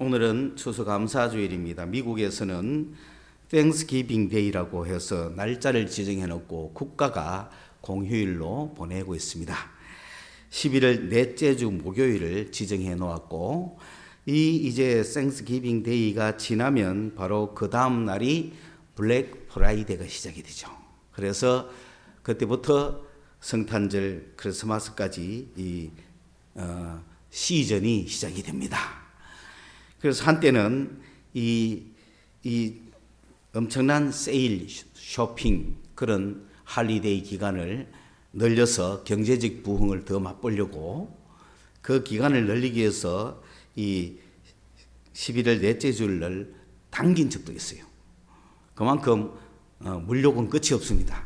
오늘은 추수감사주일입니다. 미국에서는 Thanksgiving Day라고 해서 날짜를 지정해 놓고 국가가 공휴일로 보내고 있습니다. 11월 넷째 주 목요일을 지정해 놓았고 이제 Thanksgiving Day가 지나면 바로 그 다음 날이 블랙 프라이데이가 시작이 되죠. 그래서 그때부터 성탄절, 크리스마스까지 시즌이 시작이 됩니다. 그래서 한때는 이 엄청난 세일, 쇼핑, 그런 할리데이 기간을 늘려서 경제적 부흥을 더 맛보려고 그 기간을 늘리기 위해서 이 11월 넷째 주를 당긴 적도 있어요. 그만큼 물욕은 끝이 없습니다.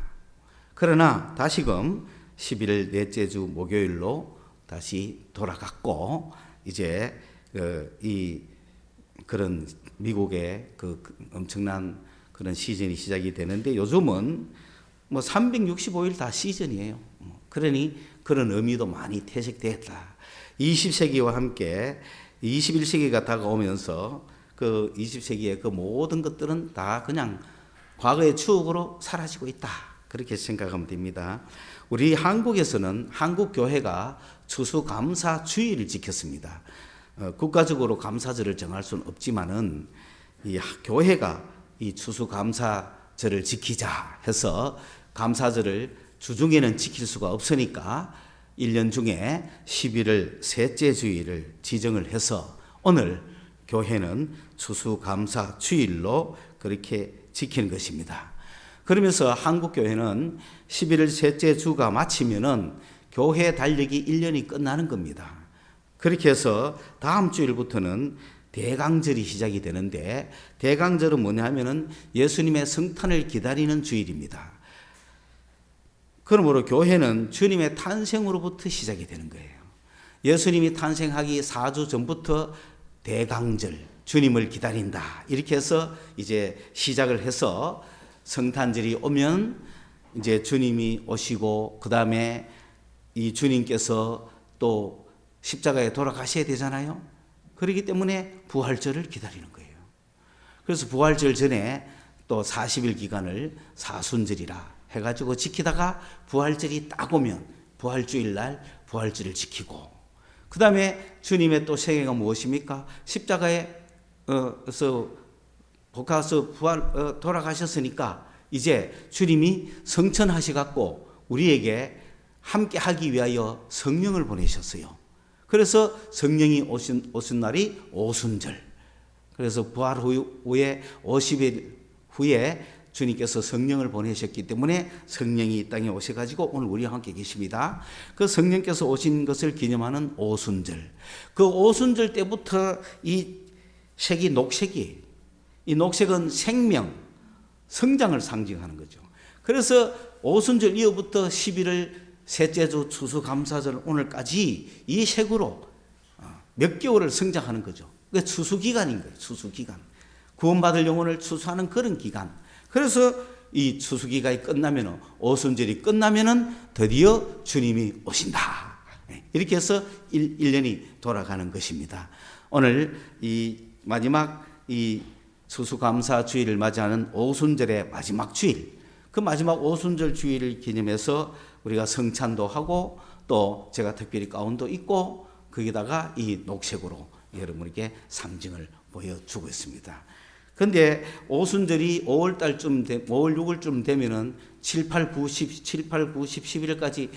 그러나 다시금 11월 넷째 주 목요일로 다시 돌아갔고 이제 그런 미국의 그 엄청난 그런 시즌이 시작이 되는데 요즘은 뭐 365일 다 시즌이에요. 그러니 그런 의미도 많이 퇴색됐다. 20세기와 함께 21세기가 다가오면서 그 20세기의 그 모든 것들은 다 그냥 과거의 추억으로 사라지고 있다. 그렇게 생각하면 됩니다. 우리 한국에서는 한국교회가 추수감사주의를 지켰습니다. 국가적으로 감사절을 정할 수는 없지만은 이 교회가 이 추수감사절을 지키자 해서 감사절을 주중에는 지킬 수가 없으니까 1년 중에 11월 셋째 주일을 지정을 해서 오늘 교회는 추수감사주일로 그렇게 지키는 것입니다. 그러면서 한국교회는 11월 셋째 주가 마치면은 교회 달력이 1년이 끝나는 겁니다. 그렇게 해서 다음 주일부터는 대강절이 시작이 되는데 대강절은 뭐냐면은 예수님의 성탄을 기다리는 주일입니다. 그러므로 교회는 주님의 탄생으로부터 시작이 되는 거예요. 예수님이 탄생하기 4주 전부터 대강절, 주님을 기다린다. 이렇게 해서 이제 시작을 해서 성탄절이 오면 이제 주님이 오시고 그 다음에 이 주님께서 또 십자가에 돌아가셔야 되잖아요. 그렇기 때문에 부활절을 기다리는 거예요. 그래서 부활절 전에 또 40일 기간을 사순절이라 해가지고 지키다가 부활절이 딱 오면 부활주일 날 부활절을 지키고 그 다음에 주님의 또 생애가 무엇입니까? 십자가에서 복가서 돌아가셨으니까 이제 주님이 성천하셔갖고 우리에게 함께 하기 위하여 성령을 보내셨어요. 그래서 성령이 오신 날이 오순절. 그래서 부활 후에 50일 후에 주님께서 성령을 보내셨기 때문에 성령이 이 땅에 오셔가지고 오늘 우리와 함께 계십니다. 그 성령께서 오신 것을 기념하는 오순절. 그 오순절 때부터 이 색이 녹색이에요. 이 녹색은 생명, 성장을 상징하는 거죠. 그래서 오순절 이후부터 11월 셋째 주 추수감사절 오늘까지 이 색으로 몇 개월을 성장하는 거죠. 그게 추수기간인 거예요. 추수기간. 구원받을 영혼을 추수하는 그런 기간. 그래서 이 추수기간이 끝나면 오순절이 끝나면은 드디어 주님이 오신다. 이렇게 해서 1년이 돌아가는 것입니다. 오늘 이 마지막 이 추수감사 주일을 맞이하는 오순절의 마지막 주일. 그 마지막 오순절 주일을 기념해서 우리가 성찬도 하고 또 제가 특별히 가운도 입고 거기다가 이 녹색으로 여러분에게 상징을 보여주고 있습니다. 근데 오순절이 5월 6월쯤 되면은 7, 8, 9, 10, 11일까지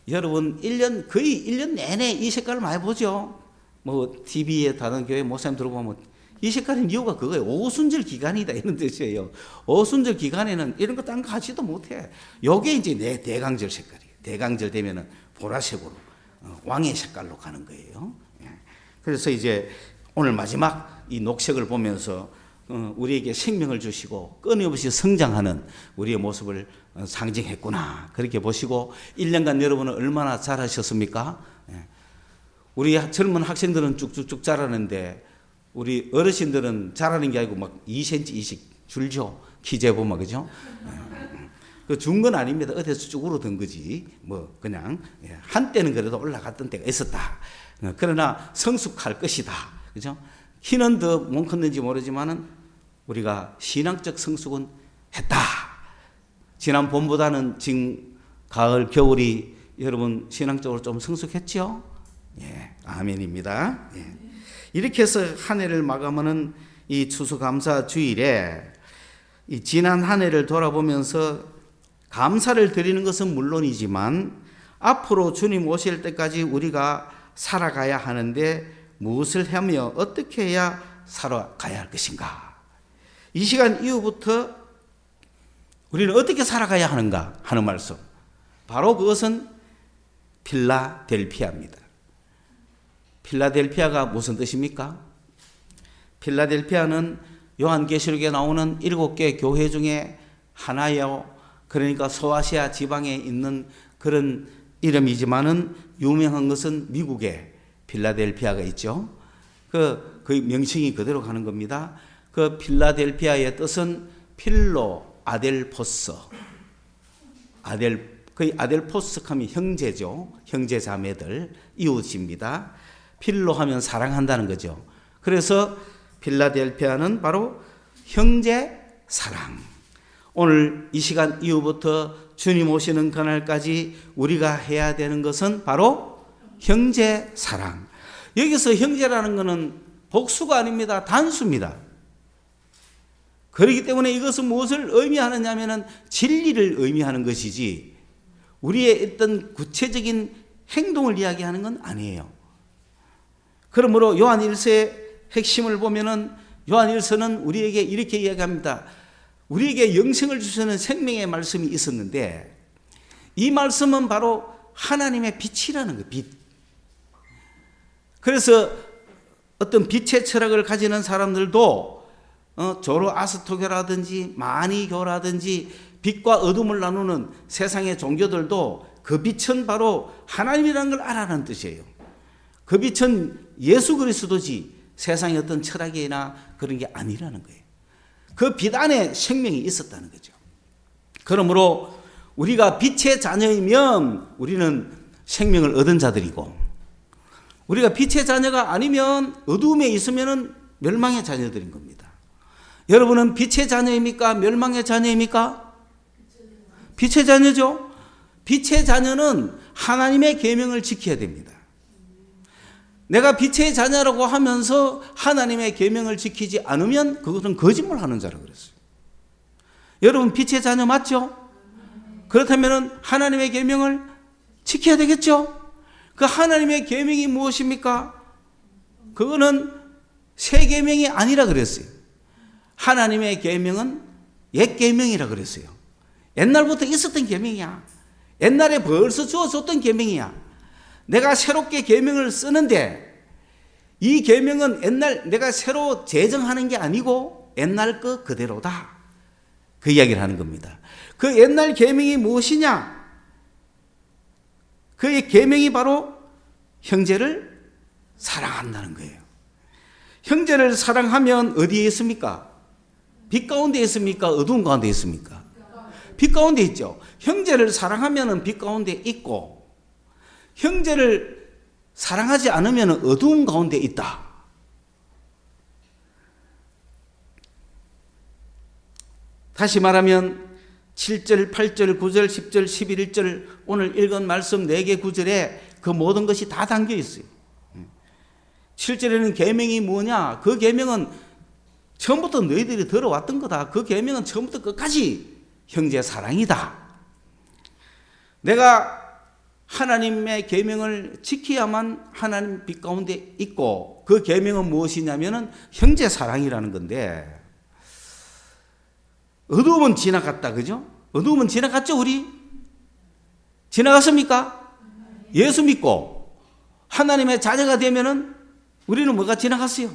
여러분 거의 1년 내내 이 색깔을 많이 보죠. 뭐 TV에 다른 교회 목사님 들어보면 이 색깔인 이유가 그거예요. 오순절 기간이다 이런 뜻이에요. 오순절 기간에는 이런 거 딴 거 하지도 못해. 요게 이제 내 대강절 색깔이에요. 대강절 되면은 보라색으로 왕의 색깔로 가는 거예요. 그래서 이제 오늘 마지막 이 녹색을 보면서 우리에게 생명을 주시고 끊임없이 성장하는 우리의 모습을 상징했구나. 그렇게 보시고 1년간 여러분은 얼마나 잘하셨습니까? 우리 젊은 학생들은 쭉쭉쭉 자라는데 우리 어르신들은 자라는 게 아니고 막 2cm씩 줄죠. 키 재보면 그죠? 그 준 건 아닙니다. 어디서 쭉으로 든 거지. 뭐 그냥 한때는 그래도 올라갔던 때가 있었다. 그러나 성숙할 것이다. 그죠? 키는 더 못 컸는지 모르지만은 우리가 신앙적 성숙은 했다. 지난 봄보다는 지금 가을, 겨울이 여러분 신앙적으로 좀 성숙했죠? 예, 아멘입니다. 예. 이렇게 해서 한 해를 마감하는 이 추수감사 주일에 이 지난 한 해를 돌아보면서 감사를 드리는 것은 물론이지만 앞으로 주님 오실 때까지 우리가 살아가야 하는데 무엇을 하며 어떻게 해야 살아가야 할 것인가? 이 시간 이후부터 우리는 어떻게 살아가야 하는가 하는 말씀. 바로 그것은 필라델피아입니다. 필라델피아가 무슨 뜻입니까? 필라델피아는 요한계시록에 나오는 7개 교회 중에 하나예요. 그러니까 소아시아 지방에 있는 그런 이름이지만은 유명한 것은 미국에 필라델피아가 있죠. 그 명칭이 그대로 가는 겁니다. 그 필라델피아의 뜻은 필로 아델포스. 그 아델포스 하면 형제죠. 형제 자매들, 이웃입니다. 필로 하면 사랑한다는 거죠. 그래서 필라델피아는 바로 형제 사랑. 오늘 이 시간 이후부터 주님 오시는 그날까지 우리가 해야 되는 것은 바로 형제 사랑. 여기서 형제라는 것은 복수가 아닙니다. 단수입니다. 그렇기 때문에 이것은 무엇을 의미하느냐 하면 진리를 의미하는 것이지 우리의 어떤 구체적인 행동을 이야기하는 건 아니에요. 그러므로 요한 1서의 핵심을 보면은 요한 1서는 우리에게 이렇게 이야기합니다. 우리에게 영생을 주시는 생명의 말씀이 있었는데 이 말씀은 바로 하나님의 빛이라는 거예요. 빛. 그래서 어떤 빛의 철학을 가지는 사람들도 조로아스토교라든지 마니교라든지 빛과 어둠을 나누는 세상의 종교들도 그 빛은 바로 하나님이라는 걸 알아라는 뜻이에요. 그 빛은 예수 그리스도지 세상의 어떤 철학이나 그런 게 아니라는 거예요. 그 빛 안에 생명이 있었다는 거죠. 그러므로 우리가 빛의 자녀이면 우리는 생명을 얻은 자들이고 우리가 빛의 자녀가 아니면 어두움에 있으면 멸망의 자녀들인 겁니다. 여러분은 빛의 자녀입니까? 멸망의 자녀입니까? 빛의 자녀죠. 빛의 자녀는 하나님의 계명을 지켜야 됩니다. 내가 빛의 자녀라고 하면서 하나님의 계명을 지키지 않으면 그것은 거짓말하는 자라고 그랬어요. 여러분 빛의 자녀 맞죠? 그렇다면 하나님의 계명을 지켜야 되겠죠? 그 하나님의 계명이 무엇입니까? 그거는 새 계명이 아니라 그랬어요. 하나님의 계명은 옛 계명이라 그랬어요. 옛날부터 있었던 계명이야. 옛날에 벌써 주어졌던 계명이야. 내가 새롭게 계명을 쓰는데 이 계명은 옛날 내가 새로 제정하는 게 아니고 옛날 거 그대로다. 그 이야기를 하는 겁니다. 그 옛날 계명이 무엇이냐? 그 계명이 바로 형제를 사랑한다는 거예요. 형제를 사랑하면 어디에 있습니까? 빛 가운데 있습니까? 어두운 가운데 있습니까? 빛 가운데 있죠. 형제를 사랑하면 빛 가운데 있고 형제를 사랑하지 않으면 어두운 가운데 있다. 다시 말하면 7절, 8절, 9절, 10절, 11절 오늘 읽은 말씀 4개 구절에 그 모든 것이 다 담겨 있어요. 7절에는 계명이 뭐냐? 그 계명은 처음부터 너희들이 들어왔던 거다. 그 계명은 처음부터 끝까지 형제 사랑이다. 내가 하나님의 계명을 지켜야만 하나님 빛 가운데 있고 그 계명은 무엇이냐면은 형제 사랑이라는 건데 어두움은 지나갔다. 그죠? 어두움은 지나갔죠, 우리? 지나갔습니까? 예수 믿고 하나님의 자녀가 되면은 우리는 뭐가 지나갔어요?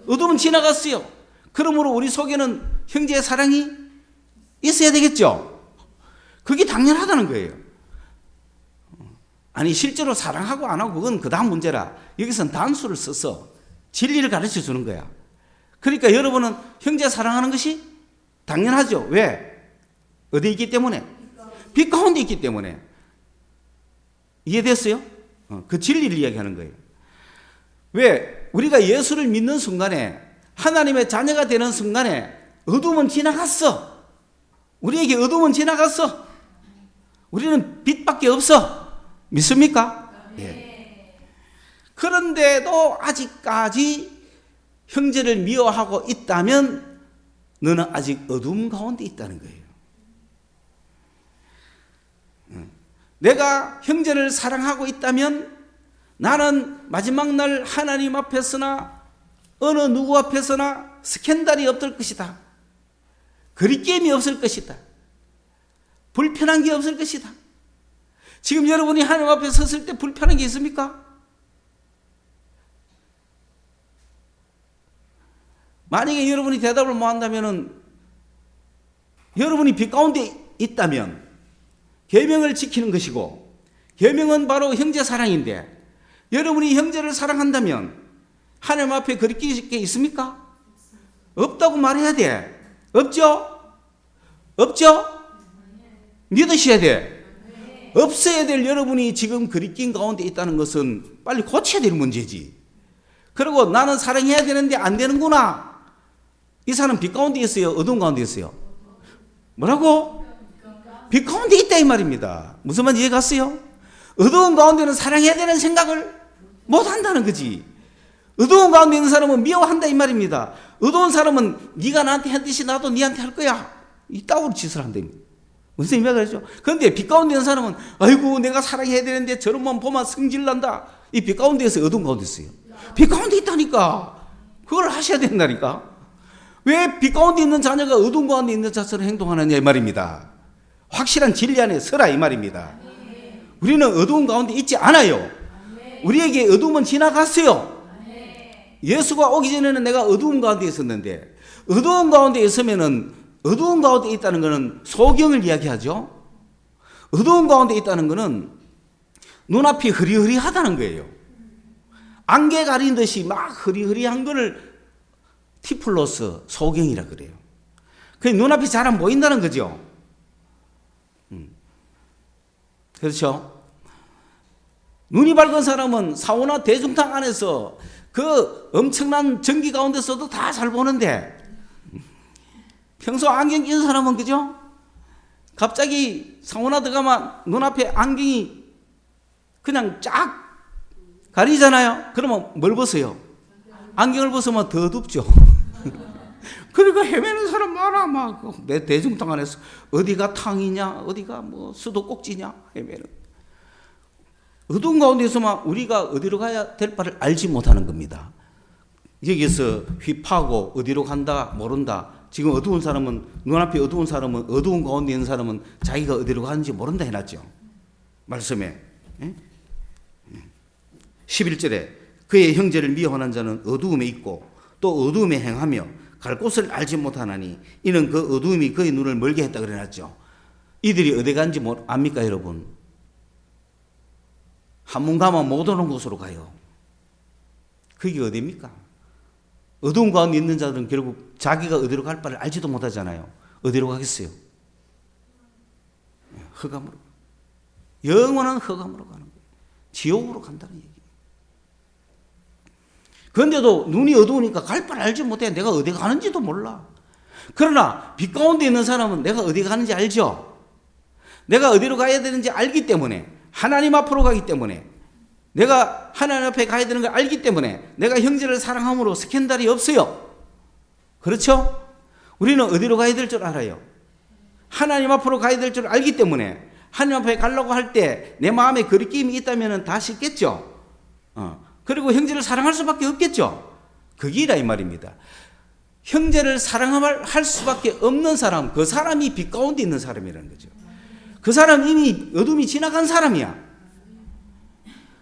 어두움은 지나갔어요. 그러므로 우리 속에는 형제의 사랑이 있어야 되겠죠? 그게 당연하다는 거예요. 아니 실제로 사랑하고 안 하고 그건 그 다음 문제라. 여기서는 단수를 써서 진리를 가르쳐 주는 거야. 그러니까 여러분은 형제 사랑하는 것이 당연하죠. 왜? 어디 있기 때문에? 빛 가운데 있기 때문에. 이해됐어요? 그 진리를 이야기하는 거예요. 왜? 우리가 예수를 믿는 순간에, 하나님의 자녀가 되는 순간에 어둠은 지나갔어. 우리에게 어둠은 지나갔어. 우리는 빛밖에 없어. 믿습니까? 예. 그런데도 아직까지 형제를 미워하고 있다면 너는 아직 어둠 가운데 있다는 거예요. 내가 형제를 사랑하고 있다면 나는 마지막 날 하나님 앞에서나 어느 누구 앞에서나 스캔들이 없을 것이다. 거리낌이 없을 것이다. 불편한 게 없을 것이다. 지금 여러분이 하나님 앞에 섰을 때 불편한 게 있습니까? 만약에 여러분이 대답을 못 한다면 여러분이 빛 가운데 있다면 계명을 지키는 것이고, 계명은 바로 형제 사랑인데, 여러분이 형제를 사랑한다면 하나님 앞에 거리낄 게 있습니까? 없다고 말해야 돼. 없죠? 없죠? 믿으셔야 돼. 없어야 될 여러분이 지금 거리낀 가운데 있다는 것은 빨리 고쳐야 될 문제지. 그리고 나는 사랑해야 되는데 안 되는구나. 이 사람 빛 가운데 있어요? 어두운 가운데 있어요? 뭐라고? 빛 가운데 있다 이 말입니다. 무슨 말인지 이해 갔어요? 어두운 가운데는 사랑해야 되는 생각을 못 한다는 거지. 어두운 가운데 있는 사람은 미워한다 이 말입니다. 어두운 사람은 네가 나한테 한 듯이 나도 네한테 할 거야. 이따구로 짓을 한답니다. 무슨 의미가 그러죠? 그런데 빛 가운데 있는 사람은 아이고 내가 사랑해야 되는데 저런만 보면 성질난다. 이 빛 가운데 있어요? 어두운 가운데 있어요? 빛 가운데 있다니까. 그걸 하셔야 된다니까. 왜 빛 가운데 있는 자녀가 어두운 가운데 있는 자처럼 행동하느냐 이 말입니다. 확실한 진리 안에 서라 이 말입니다. 우리는 어두운 가운데 있지 않아요. 우리에게 어두움은 지나갔어요. 예수가 오기 전에는 내가 어두운 가운데 있었는데, 어두운 가운데 있으면은 어두운 가운데 있다는 것은 소경을 이야기하죠. 어두운 가운데 있다는 것은 눈앞이 흐리흐리하다는 거예요. 안개 가린 듯이 막 흐리흐리한 거를 티플러스 소경이라 그래요. 그 눈앞이 잘 안 보인다는 거죠. 그렇죠? 눈이 밝은 사람은 사우나 대중탕 안에서 그 엄청난 전기 가운데서도 다 잘 보는데, 평소 안경 낀 사람은 그죠? 갑자기 사우나 들어가면 눈앞에 안경이 그냥 쫙 가리잖아요. 그러면 뭘 벗어요? 안경을 벗으면 더 덥죠. 그러니까 헤매는 사람 많아. 막 내 대중탕 안에서 어디가 탕이냐, 어디가 뭐 수도꼭지냐 헤매는. 어두운 가운데 있으면 우리가 어디로 가야 될 바를 알지 못하는 겁니다. 여기서 휘파고 어디로 간다 모른다. 지금 어두운 사람은, 눈앞에 어두운 사람은, 어두운 가운데 있는 사람은 자기가 어디로 가는지 모른다 해놨죠. 말씀에. 11절에 그의 형제를 미워하는 자는 어두움에 있고 또 어두움에 행하며 갈 곳을 알지 못하나니 이는 그 어두움이 그의 눈을 멀게 했다 그래놨죠. 이들이 어디 간지 압니까 여러분? 한문 가면 못 오는 곳으로 가요. 그게 어디입니까? 어두운 가운데 있는 자들은 결국 자기가 어디로 갈 바를 알지도 못하잖아요. 어디로 가겠어요? 흑암으로. 영원한 흑암으로 가는 거예요. 지옥으로 간다는 얘기예요. 그런데도 눈이 어두우니까 갈 바를 알지 못해. 내가 어디 가는지도 몰라. 그러나 빛 가운데 있는 사람은 내가 어디 가는지 알죠. 내가 어디로 가야 되는지 알기 때문에, 하나님 앞으로 가기 때문에, 내가 하나님 앞에 가야 되는 걸 알기 때문에 내가 형제를 사랑함으로 스캔들이 없어요. 그렇죠? 우리는 어디로 가야 될 줄 알아요. 하나님 앞으로 가야 될 줄 알기 때문에 하나님 앞에 가려고 할 때 내 마음에 거리낌이 있다면 다 쉽겠죠. 그리고 형제를 사랑할 수밖에 없겠죠. 그기라 이 말입니다. 형제를 사랑할 수밖에 없는 사람, 그 사람이 빛 가운데 있는 사람이라는 거죠. 그 사람 이미 어둠이 지나간 사람이야.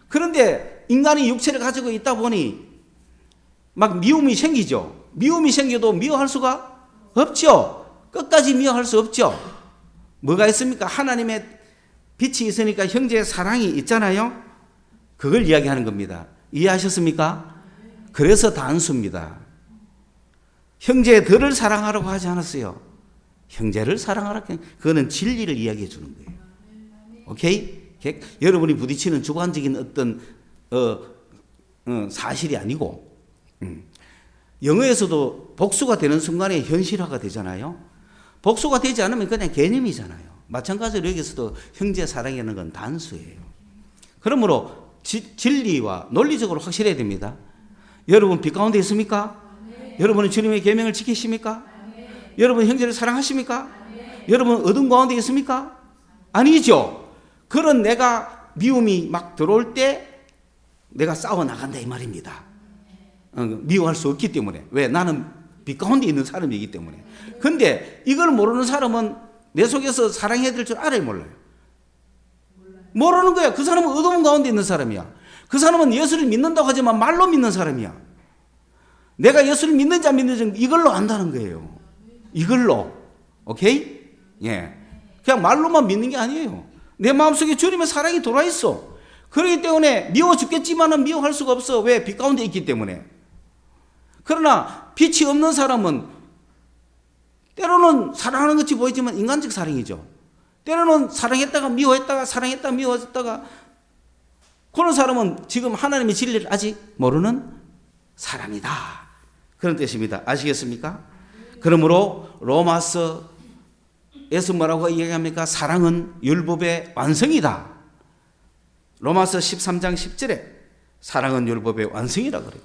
그런데 인간이 육체를 가지고 있다 보니 막 미움이 생기죠. 미움이 생겨도 미워할 수가 없죠. 끝까지 미워할 수 없죠. 뭐가 있습니까? 하나님의 빛이 있으니까 형제의 사랑이 있잖아요. 그걸 이야기하는 겁니다. 이해하셨습니까? 그래서 단수입니다. 형제들을 사랑하라고 하지 않았어요. 형제를 사랑하라. 그거는 진리를 이야기해 주는 거예요. 오케이? 여러분이 부딪히는 주관적인 어떤 사실이 아니고 영어에서도 복수가 되는 순간에 현실화가 되잖아요. 복수가 되지 않으면 그냥 개념이잖아요. 마찬가지로 여기서도 형제 사랑이라는 건 단수예요. 그러므로 진리와 논리적으로 확실해야 됩니다. 여러분 빛 가운데 있습니까? 여러분은 주님의 계명을 지키십니까? 여러분 형제를 사랑하십니까? 여러분 어둠 가운데 있습니까? 아니죠. 그런 내가 미움이 막 들어올 때 내가 싸워 나간다 이 말입니다. 미워할 수 없기 때문에. 왜? 나는 빛 가운데 있는 사람이기 때문에. 근데 이걸 모르는 사람은 내 속에서 사랑해야 될 줄 알아요, 몰라요? 모르는 거야. 그 사람은 어두운 가운데 있는 사람이야. 그 사람은 예수를 믿는다고 하지만 말로 믿는 사람이야. 내가 예수를 믿는지 안 믿는지 이걸로 안다는 거예요. 이걸로. 오케이? 예. 그냥 말로만 믿는 게 아니에요. 내 마음속에 주님의 사랑이 돌아 있어. 그렇기 때문에 미워 죽겠지만은 미워할 수가 없어. 왜? 빛 가운데 있기 때문에. 그러나 빛이 없는 사람은 때로는 사랑하는 것이 보이지만 인간적 사랑이죠. 때로는 사랑했다가 미워했다가 사랑했다가 미워했다가 그런 사람은 지금 하나님의 진리를 아직 모르는 사람이다. 그런 뜻입니다. 아시겠습니까? 그러므로 로마서에서 뭐라고 이야기합니까? 사랑은 율법의 완성이다. 로마서 13장 10절에 사랑은 율법의 완성이라 그래요.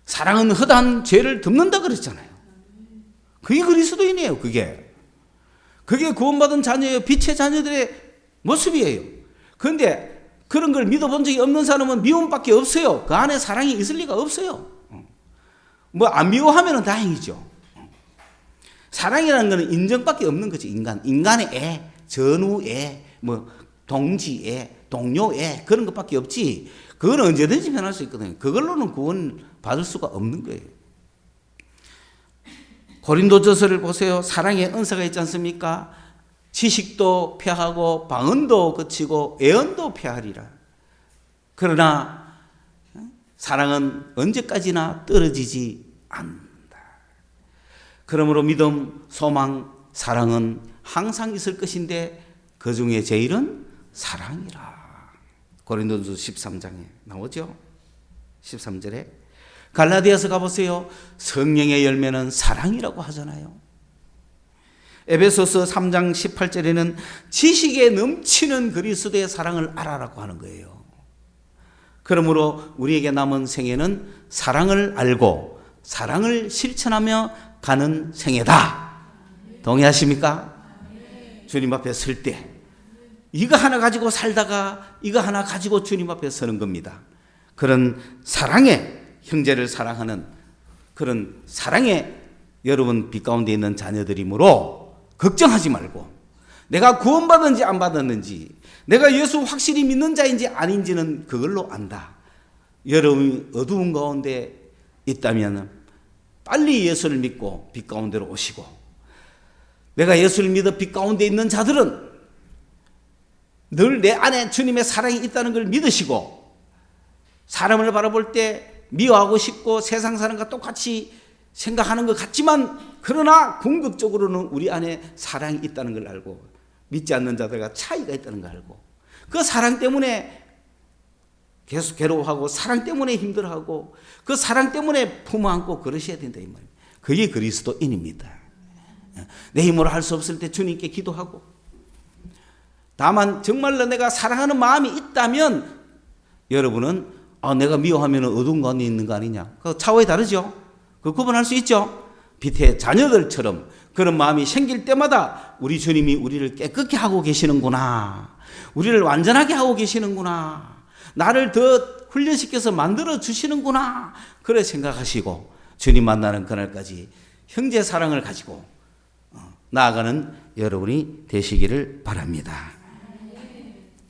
사랑은 허다한 죄를 덮는다 그랬잖아요. 그게 그리스도인이에요. 그게 구원받은 자녀예요. 빛의 자녀들의 모습이에요. 그런데 그런 걸 믿어본 적이 없는 사람은 미움밖에 없어요. 그 안에 사랑이 있을 리가 없어요. 뭐 안 미워하면 다행이죠. 사랑이라는 것은 인정밖에 없는 거지. 인간의 애, 전우애, 뭐 동지애, 동료애 그런 것밖에 없지. 그건 언제든지 변할 수 있거든요. 그걸로는 구원 받을 수가 없는 거예요. 고린도전서를 보세요. 사랑의 은사가 있지 않습니까? 지식도 패하고 방언도 그치고 애언도 패하리라. 그러나 사랑은 언제까지나 떨어지지 않는다. 그러므로 믿음, 소망, 사랑은 항상 있을 것인데 그 중에 제일은 사랑이라. 고린도전서 13장에 나오죠. 13절에. 갈라디아서 가보세요. 성령의 열매는 사랑이라고 하잖아요. 에베소서 3장 18절에는 지식에 넘치는 그리스도의 사랑을 알아라고 하는 거예요. 그러므로 우리에게 남은 생애는 사랑을 알고 사랑을 실천하며 가는 생애다. 동의하십니까? 주님 앞에 설 때 이거 하나 가지고 살다가 이거 하나 가지고 주님 앞에 서는 겁니다. 그런 사랑에 형제를 사랑하는 그런 사랑에 여러분 빛 가운데 있는 자녀들이므로 걱정하지 말고 내가 구원받았는지 안 받았는지 내가 예수 확실히 믿는 자인지 아닌지는 그걸로 안다. 여러분이 어두운 가운데 있다면 빨리 예수를 믿고 빛 가운데로 오시고 내가 예수를 믿어 빛 가운데 있는 자들은 늘 내 안에 주님의 사랑이 있다는 걸 믿으시고 사람을 바라볼 때 미워하고 싶고 세상 사람과 똑같이 생각하는 것 같지만 그러나 궁극적으로는 우리 안에 사랑이 있다는 걸 알고 믿지 않는 자들과 차이가 있다는 걸 알고 그 사랑 때문에 계속 괴로워하고 사랑 때문에 힘들어하고 그 사랑 때문에 품어안고 그러셔야 된다 이 말이에요. 그게 그리스도인입니다. 내 힘으로 할 수 없을 때 주님께 기도하고 다만 정말로 내가 사랑하는 마음이 있다면 여러분은 내가 미워하면 어두운 가운데 있는 거 아니냐. 그 차원이 다르죠. 그 구분할 수 있죠. 빛의 자녀들처럼 그런 마음이 생길 때마다 우리 주님이 우리를 깨끗게 하고 계시는구나. 우리를 완전하게 하고 계시는구나. 나를 더 훈련시켜서 만들어 주시는구나. 그래 생각하시고 주님 만나는 그날까지 형제 사랑을 가지고 나아가는 여러분이 되시기를 바랍니다.